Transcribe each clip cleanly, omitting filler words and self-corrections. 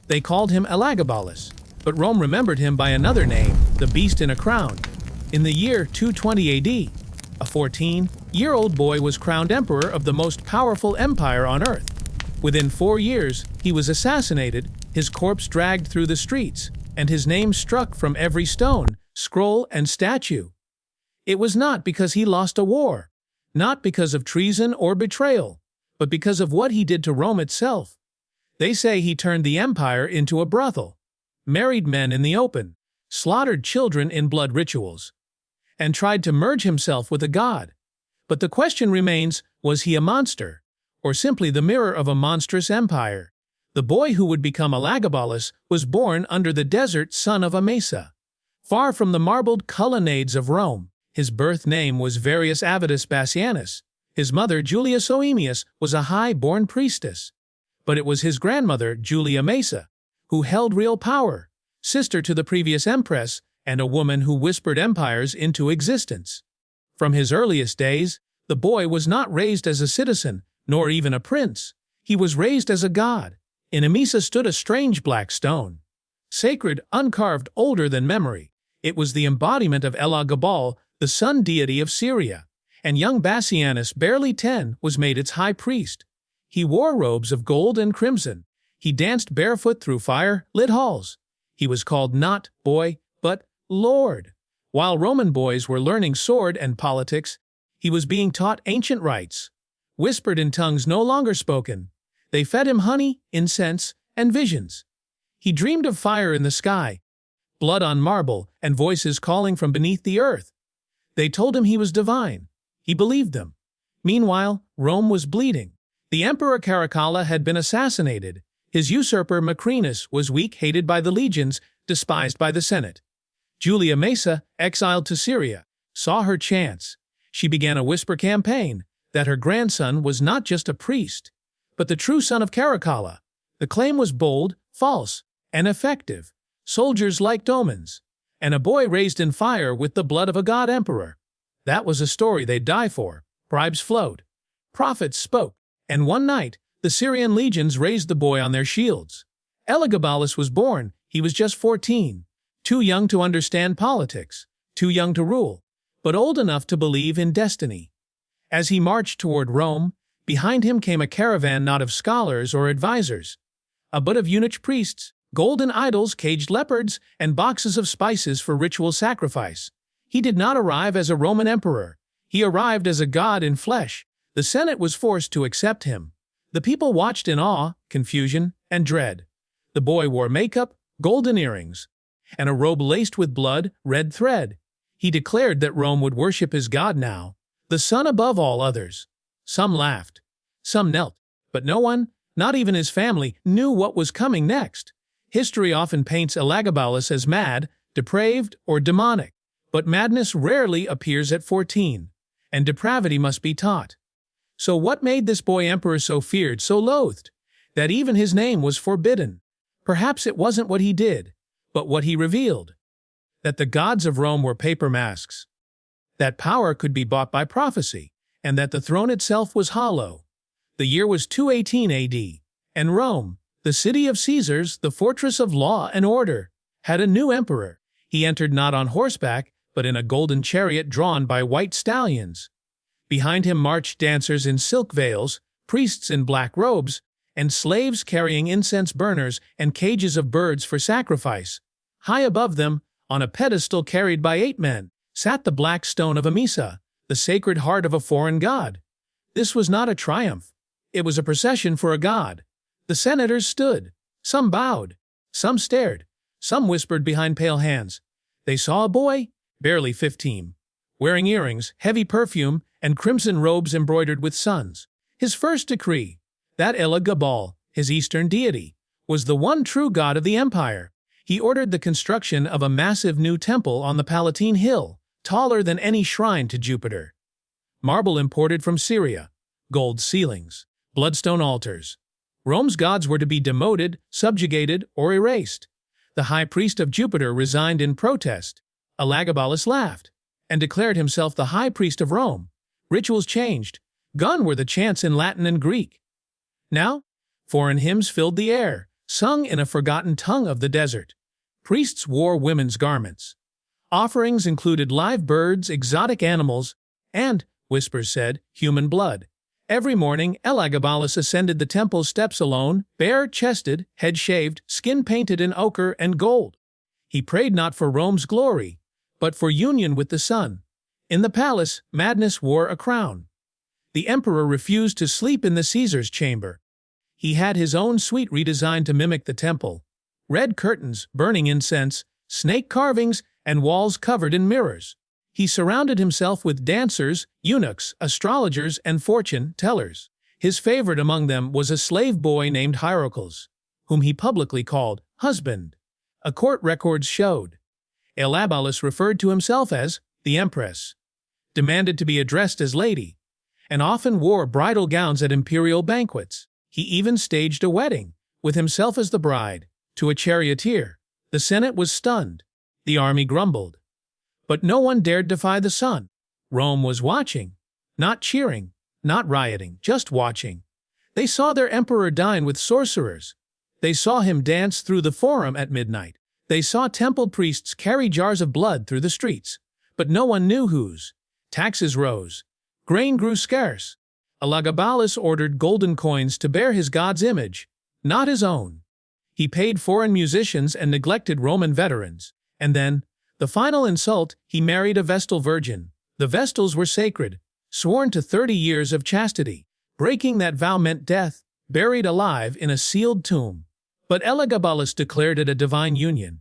They called him Elagabalus, but Rome remembered him by another name, the beast in a crown. In the year 220 AD, a 14-year-old boy was crowned emperor of the most powerful empire on earth. Within 4 years, he was assassinated, his corpse dragged through the streets, and his name struck from every stone, scroll, and statue. It was not because he lost a war, not because of treason or betrayal, but because of what he did to Rome itself. They say he turned the empire into a brothel, married men in the open, slaughtered children in blood rituals, and tried to merge himself with a god. But the question remains, was he a monster, or simply the mirror of a monstrous empire? The boy who would become Elagabalus was born under the desert sun of Emesa, far from the marbled colonnades of Rome. His birth name was Varius Avitus Bassianus. His mother, Julia Soaemius, was a high-born priestess. But it was his grandmother, Julia Mesa, who held real power, sister to the previous empress, and a woman who whispered empires into existence. From his earliest days, the boy was not raised as a citizen, nor even a prince. He was raised as a god. In Emesa stood a strange black stone, sacred, uncarved, older than memory. It was the embodiment of Elagabal, the sun deity of Syria, and young Bassianus, barely 10, was made its high priest. He wore robes of gold and crimson. He danced barefoot through fire-lit halls. He was called not boy, but Lord. While Roman boys were learning sword and politics, he was being taught ancient rites, whispered in tongues no longer spoken. They fed him honey, incense, and visions. He dreamed of fire in the sky, blood on marble, and voices calling from beneath the earth. They told him he was divine. He believed them. Meanwhile, Rome was bleeding. The Emperor Caracalla had been assassinated. His usurper Macrinus was weak, hated by the legions, despised by the Senate. Julia Mesa, exiled to Syria, saw her chance. She began a whisper campaign that her grandson was not just a priest, but the true son of Caracalla. The claim was bold, false, and effective. Soldiers liked omens, and a boy raised in fire with the blood of a god emperor. That was a story they'd die for. Bribes flowed. Prophets spoke. And one night, the Syrian legions raised the boy on their shields. Elagabalus was born. He was just 14. Too young to understand politics. Too young to rule. But old enough to believe in destiny. As he marched toward Rome, behind him came a caravan not of scholars or advisors, but of eunuch priests, golden idols, caged leopards, and boxes of spices for ritual sacrifice. He did not arrive as a Roman emperor. He arrived as a god in flesh. The Senate was forced to accept him. The people watched in awe, confusion, and dread. The boy wore makeup, golden earrings, and a robe laced with blood, red thread. He declared that Rome would worship his god now, the sun above all others. Some laughed. Some knelt. But no one, not even his family, knew what was coming next. History often paints Elagabalus as mad, depraved, or demonic. But madness rarely appears at 14, and depravity must be taught. So what made this boy emperor so feared, so loathed, that even his name was forbidden? Perhaps it wasn't what he did, but what he revealed. That the gods of Rome were paper masks. That power could be bought by prophecy, and that the throne itself was hollow. The year was 218 AD, and Rome, the city of Caesars, the fortress of law and order, had a new emperor. He entered not on horseback, but in a golden chariot drawn by white stallions. Behind him marched dancers in silk veils, priests in black robes, and slaves carrying incense burners and cages of birds for sacrifice. High above them, on a pedestal carried by 8 men, sat the black stone of Emesa, the sacred heart of a foreign god. This was not a triumph. It was a procession for a god. The senators stood. Some bowed. Some stared. Some whispered behind pale hands. They saw a boy, barely 15, wearing earrings, heavy perfume, and crimson robes embroidered with suns. His first decree, that Elagabal, his eastern deity, was the one true god of the empire. He ordered the construction of a massive new temple on the Palatine Hill, taller than any shrine to Jupiter. Marble imported from Syria, gold ceilings, bloodstone altars. Rome's gods were to be demoted, subjugated, or erased. The high priest of Jupiter resigned in protest. Elagabalus laughed and declared himself the high priest of Rome. Rituals changed. Gone were the chants in Latin and Greek. Now, foreign hymns filled the air. sung in a forgotten tongue of the desert. Priests wore women's garments. Offerings included live birds, exotic animals, and, whispers said, human blood. Every morning, Elagabalus ascended the temple steps alone, bare-chested, head-shaved, skin painted in ochre and gold. He prayed not for Rome's glory, but for union with the sun. In the palace, madness wore a crown. The emperor refused to sleep in the Caesar's chamber. He had his own suite redesigned to mimic the temple. Red curtains, burning incense, snake carvings, and walls covered in mirrors. He surrounded himself with dancers, eunuchs, astrologers, and fortune-tellers. His favorite among them was a slave boy named Hierocles, whom he publicly called husband. A court records showed. Elagabalus referred to himself as the Empress, demanded to be addressed as lady, and often wore bridal gowns at imperial banquets. He even staged a wedding, with himself as the bride, to a charioteer. The Senate was stunned. The army grumbled. But no one dared defy the sun. Rome was watching, not cheering, not rioting, just watching. They saw their emperor dine with sorcerers. They saw him dance through the forum at midnight. They saw temple priests carry jars of blood through the streets. But no one knew whose. Taxes rose. Grain grew scarce. Elagabalus ordered golden coins to bear his god's image, not his own. He paid foreign musicians and neglected Roman veterans. And then, the final insult, he married a Vestal virgin. The Vestals were sacred, sworn to 30 years of chastity. Breaking that vow meant death, buried alive in a sealed tomb. But Elagabalus declared it a divine union.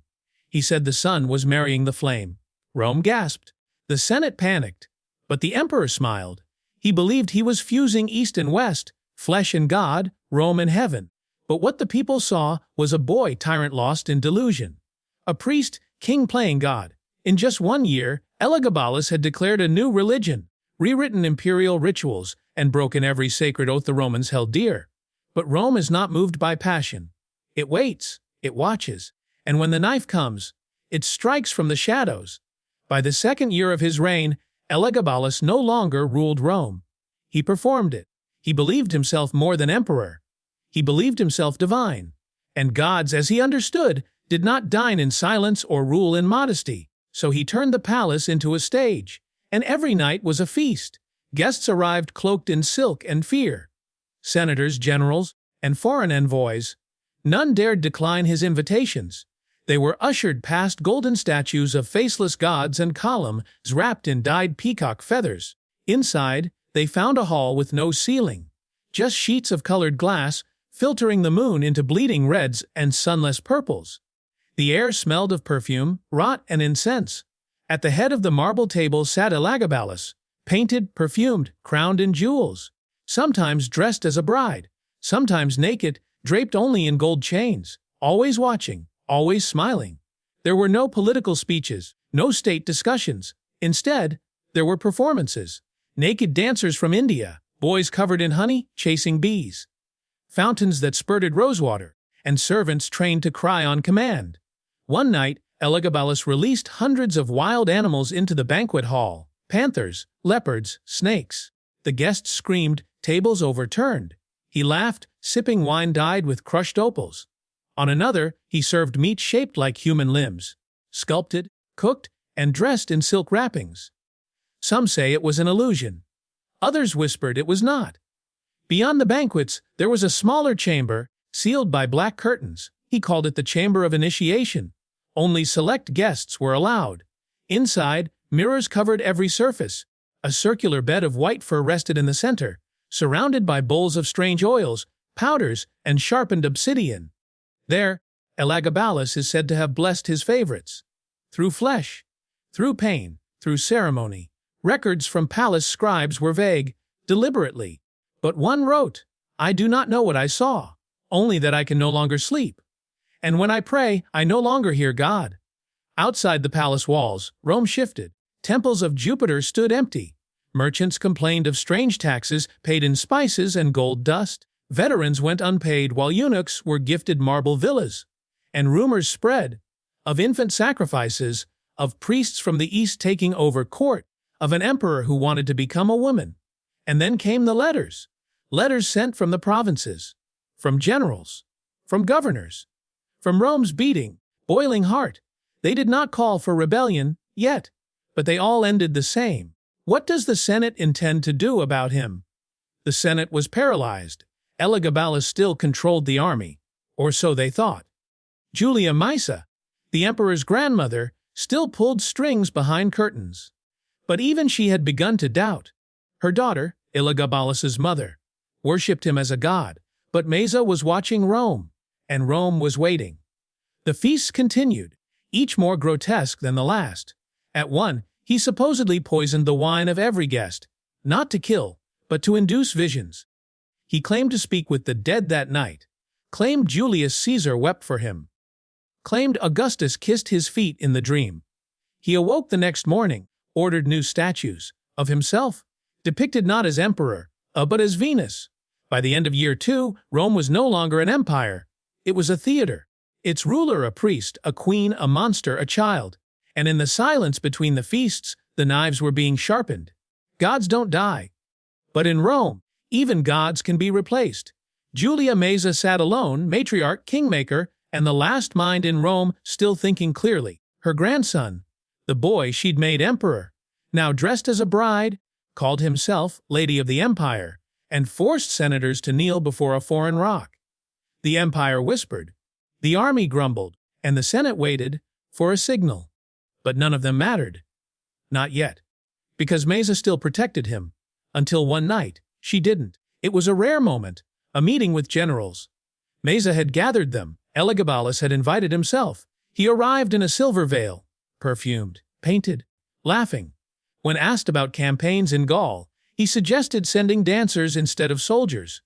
He said the sun was marrying the flame. Rome gasped. The Senate panicked. But the emperor smiled. He believed he was fusing East and West, flesh and God, Rome and heaven. But what the people saw was a boy tyrant lost in delusion. A priest, king playing God. In just 1 year, Elagabalus had declared a new religion, rewritten imperial rituals, and broken every sacred oath the Romans held dear. But Rome is not moved by passion. It waits, it watches, and when the knife comes, it strikes from the shadows. By the 2nd year of his reign, Elagabalus no longer ruled Rome. He performed it. He believed himself more than emperor. He believed himself divine. And gods, as he understood, did not dine in silence or rule in modesty. So he turned the palace into a stage. And every night was a feast. Guests arrived cloaked in silk and fear. Senators, generals, and foreign envoys. None dared decline his invitations. They were ushered past golden statues of faceless gods and columns wrapped in dyed peacock feathers. Inside, they found a hall with no ceiling. Just sheets of colored glass, filtering the moon into bleeding reds and sunless purples. The air smelled of perfume, rot, and incense. At the head of the marble table sat Elagabalus, painted, perfumed, crowned in jewels. Sometimes dressed as a bride, sometimes naked, draped only in gold chains, always watching, always smiling. There were no political speeches, no state discussions. Instead, there were performances. Naked dancers from India, boys covered in honey, chasing bees. Fountains that spurted rosewater, and servants trained to cry on command. One night, Elagabalus released hundreds of wild animals into the banquet hall. Panthers, leopards, snakes. The guests screamed, tables overturned. He laughed, sipping wine dyed with crushed opals. On another, he served meat shaped like human limbs, sculpted, cooked, and dressed in silk wrappings. Some say it was an illusion. Others whispered it was not. Beyond the banquets, there was a smaller chamber, sealed by black curtains. He called it the Chamber of Initiation. Only select guests were allowed. Inside, mirrors covered every surface. A circular bed of white fur rested in the center, surrounded by bowls of strange oils, powders, and sharpened obsidian. There, Elagabalus is said to have blessed his favorites. Through flesh, through pain, through ceremony. Records from palace scribes were vague, deliberately. But one wrote, "I do not know what I saw, only that I can no longer sleep. And when I pray, I no longer hear God." Outside the palace walls, Rome shifted. Temples of Jupiter stood empty. Merchants complained of strange taxes paid in spices and gold dust. Veterans went unpaid while eunuchs were gifted marble villas. And rumors spread of infant sacrifices, of priests from the east taking over court, of an emperor who wanted to become a woman. And then came the letters. Letters sent from the provinces, from generals, from governors, from Rome's beating, boiling heart. They did not call for rebellion yet, but they all ended the same. What does the Senate intend to do about him? The Senate was paralyzed. Elagabalus still controlled the army, or so they thought. Julia Maesa, the emperor's grandmother, still pulled strings behind curtains. But even she had begun to doubt. Her daughter, Elagabalus's mother, worshipped him as a god, but Maesa was watching Rome, and Rome was waiting. The feasts continued, each more grotesque than the last. At one, he supposedly poisoned the wine of every guest, not to kill, but to induce visions. He claimed to speak with the dead that night, claimed Julius Caesar wept for him, claimed Augustus kissed his feet in the dream. He awoke the next morning, ordered new statues, of himself, depicted not as emperor, but as Venus. By the end of year 2, Rome was no longer an empire. It was a theater. Its ruler a priest, a queen, a monster, a child. And in the silence between the feasts, the knives were being sharpened. Gods don't die. But in Rome, even gods can be replaced. Julia Maesa sat alone, matriarch, kingmaker, and the last mind in Rome still thinking clearly. Her grandson, the boy she'd made emperor, now dressed as a bride, called himself Lady of the Empire, and forced senators to kneel before a foreign rock. The empire whispered, the army grumbled, and the Senate waited for a signal. But none of them mattered. Not yet. Because Maesa still protected him. Until one night, she didn't. It was a rare moment, a meeting with generals. Maesa had gathered them. Elagabalus had invited himself. He arrived in a silver veil, perfumed, painted, laughing. When asked about campaigns in Gaul, he suggested sending dancers instead of soldiers.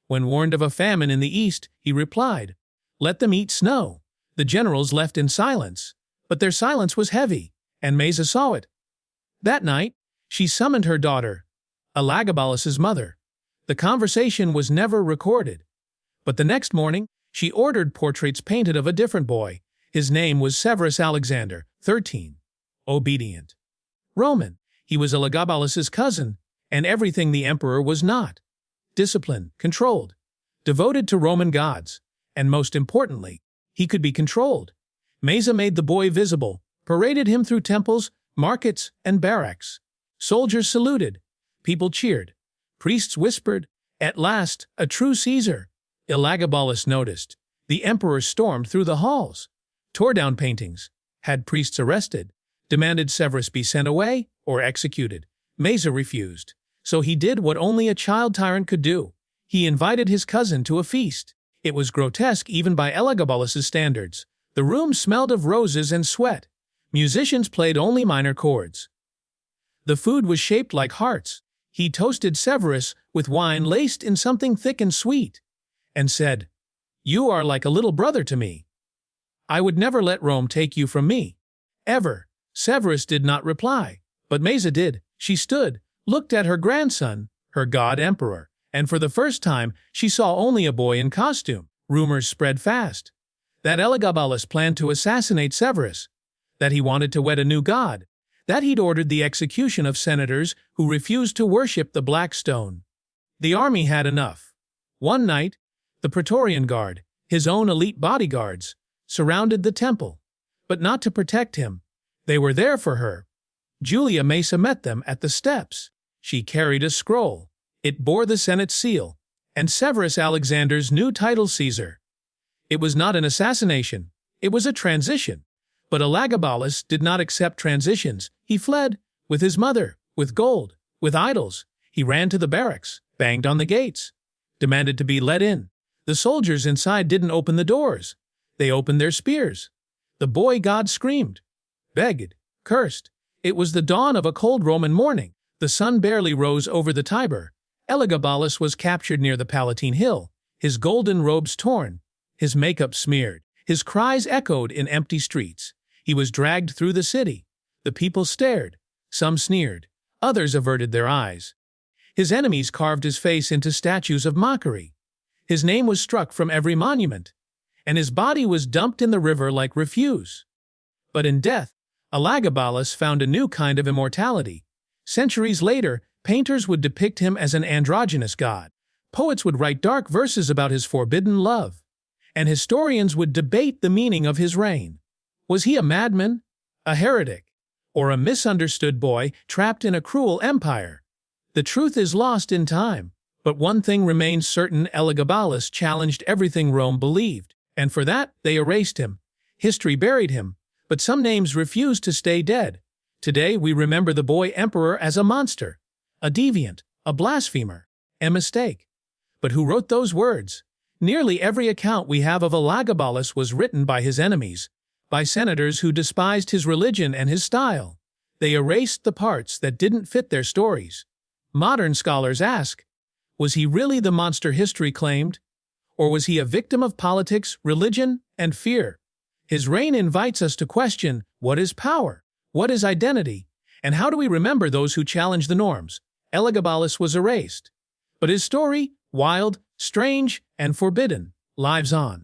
When warned of a famine in the east, he replied, let them eat snow. The generals left in silence. But their silence was heavy, and Maesa saw it. That night, she summoned her daughter, Elagabalus's mother. The conversation was never recorded. But the next morning, she ordered portraits painted of a different boy. His name was Severus Alexander, 13. Obedient. Roman, he was Elagabalus's cousin, and everything the emperor was not. Disciplined, controlled, devoted to Roman gods, and most importantly, he could be controlled. Maesa made the boy visible, paraded him through temples, markets, and barracks. Soldiers saluted. People cheered. Priests whispered, at last, a true Caesar. Elagabalus noticed. The emperor stormed through the halls, tore down paintings, had priests arrested, demanded Severus be sent away or executed. Maesa refused. So he did what only a child tyrant could do. He invited his cousin to a feast. It was grotesque even by Elagabalus's standards. The room smelled of roses and sweat. Musicians played only minor chords. The food was shaped like hearts. He toasted Severus with wine laced in something thick and sweet, and said, you are like a little brother to me. I would never let Rome take you from me. Ever. Severus did not reply, but Maesa did. She stood, looked at her grandson, her god emperor, and for the first time she saw only a boy in costume. Rumors spread fast. That Elagabalus planned to assassinate Severus, that he wanted to wed a new god, that he'd ordered the execution of senators who refused to worship the Black Stone. The army had enough. One night, the Praetorian Guard, his own elite bodyguards, surrounded the temple, but not to protect him. They were there for her. Julia Maesa met them at the steps. She carried a scroll. It bore the Senate seal, and Severus Alexander's new title Caesar. It was not an assassination, it was a transition. But Elagabalus did not accept transitions. He fled, with his mother, with gold, with idols. He ran to the barracks, banged on the gates, demanded to be let in. The soldiers inside didn't open the doors. They opened their spears. The boy god screamed, begged, cursed. It was the dawn of a cold Roman morning. The sun barely rose over the Tiber. Elagabalus was captured near the Palatine Hill, his golden robes torn, his makeup smeared. His cries echoed in empty streets. He was dragged through the city. The people stared. Some sneered. Others averted their eyes. His enemies carved his face into statues of mockery. His name was struck from every monument, and his body was dumped in the river like refuse. But in death, Elagabalus found a new kind of immortality. Centuries later, painters would depict him as an androgynous god. Poets would write dark verses about his forbidden love. and historians would debate the meaning of his reign. Was he a madman, a heretic, or a misunderstood boy trapped in a cruel empire? The truth is lost in time, but one thing remains certain: Elagabalus challenged everything Rome believed, and for that they erased him. History buried him, but some names refuse to stay dead. Today we remember the boy emperor as a monster, a deviant, a blasphemer, a mistake. But who wrote those words? Nearly every account we have of Elagabalus was written by his enemies, by senators who despised his religion and his style. They erased the parts that didn't fit their stories. Modern scholars ask, was he really the monster history claimed? Or was he a victim of politics, religion, and fear? His reign invites us to question, what is power? What is identity? And how do we remember those who challenge the norms? Elagabalus was erased, but his story, wild, strange, and forbidden, lives on.